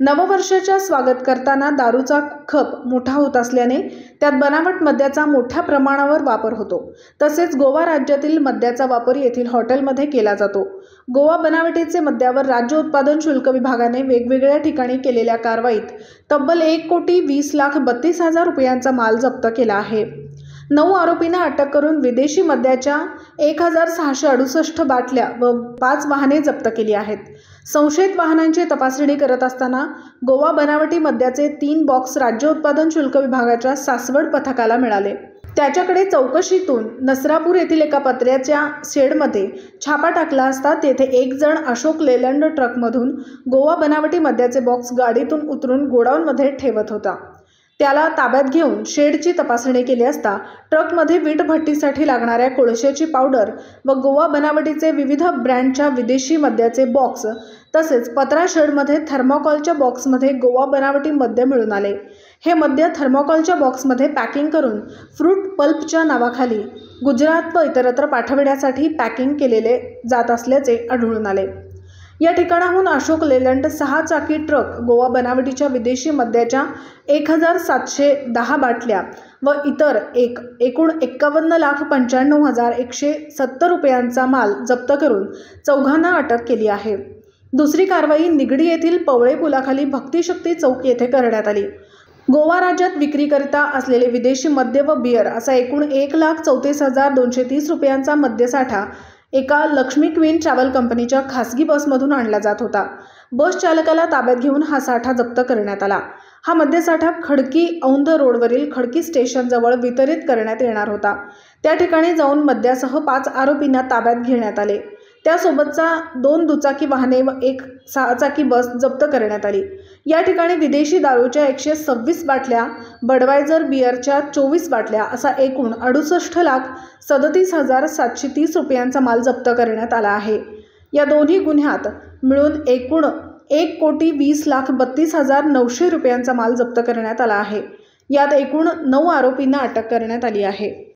नववर्षाच्या स्वागत करताना दारूचा खप मोठा होत असल्याने त्यात बनावट मद्याचा मोठ्या प्रमाणावर वापर होतो। तसेच गोवा राज्यातील मद्याचा वापर येथील हॉटेलमध्ये केला जातो। गोवा बनावटीचे मद्यावर राज्य उत्पादन शुल्क विभागाने वेगवेगळ्या ठिकाणी केलेल्या कारवाईत तब्बल 1,20,32,000 रुपयांचा माल जप्त केला आहे। 9 आरोपींना अटक करून विदेशी मद्याच्या 1,668 बाटल्या व 5 वाहने जप्त केली आहेत। संशयित वाहनांची तपासणी करत असताना गोवा बनावटी मद्याचे 3 बॉक्स राज्य उत्पादन शुल्क विभागाच्या सासवड पथकाला मिळाले। त्याच्याकडे चौकशीतून नसरापूर येथील एका पत्र्याच्या शेडमध्ये छापा टाकला असता तेथे एक जण अशोक लेलंड ट्रकमधून गोवा बनावटी मद्याचे बॉक्स गाडीतून उतरून गोडाऊनमध्ये ठेवत होता। त्याला ताब्यात घेऊन शेडची तपासणी केली असता ट्रकमध्ये वीट भट्टीसाठी लागणाऱ्या कोळशाची पावडर व गोवा बनावटीचे विविध ब्रँडच्या विदेशी मद्याचे बॉक्स तसेच पत्रा शेडमध्ये थर्मोकॉलच्या बॉक्समध्ये गोवा बनावटी मद्य मिळून आले। हे मद्य थर्मोकॉलच्या बॉक्समध्ये पॅकिंग करून फ्रूट पल्पच्या नावाखाली गुजरात व इतरत्र पाठविण्यासाठी पॅकिंग केलेले जात असल्याचे आढळून आले। या ठिकाणाहून अशोक लेलंड 6 चाकी ट्रक गोवा बनावटीच्या विदेशी मद्याच्या 1,710 बाटल्या व इतर एकूण 51,95,170 रुपयांचा माल जप्त करून चौघांना अटक केली आहे। दुसरी कारवाई निगडी येथील पवळे पुलाखाली भक्तिशक्ती चौक येथे करण्यात आली। गोवा राज्यात विक्रीकरिता असलेले विदेशी मद्य व बियर असा एकूण 1,34,230 रुपयांचा मद्यसाठा एका लक्ष्मी क्वीन ट्रॅव्हल कंपनीच्या खासगी बसमधून आणला जात होता। बस चालकाला ताब्यात घेऊन हा साठा जप्त करण्यात आला। हा मद्यसाठा खडकी औंध रोडवरील खडकी स्टेशन जवळ वितरित करण्यात येणार होता। त्या ठिकाणी जाऊन मद्यासह 5 आरोपींना ताब्यात घेण्यात आले। त्यासोबतचा 2 दुचाकी वाहने व 1 6 चाकी बस जप्त करण्यात आली। या ठिकाणी विदेशी दारूच्या 126 बाटल्या, बडवायझर बियरच्या 24 बाटल्या असा एकूण 68,37,730 रुपयांचा माल जप्त करण्यात आला आहे। या दोन्ही गुन्ह्यात मिळून एकूण 1,20,32,900 रुपयांचा माल जप्त करण्यात आला आहे। यात एकूण 9 आरोपींना अटक करण्यात आली आहे।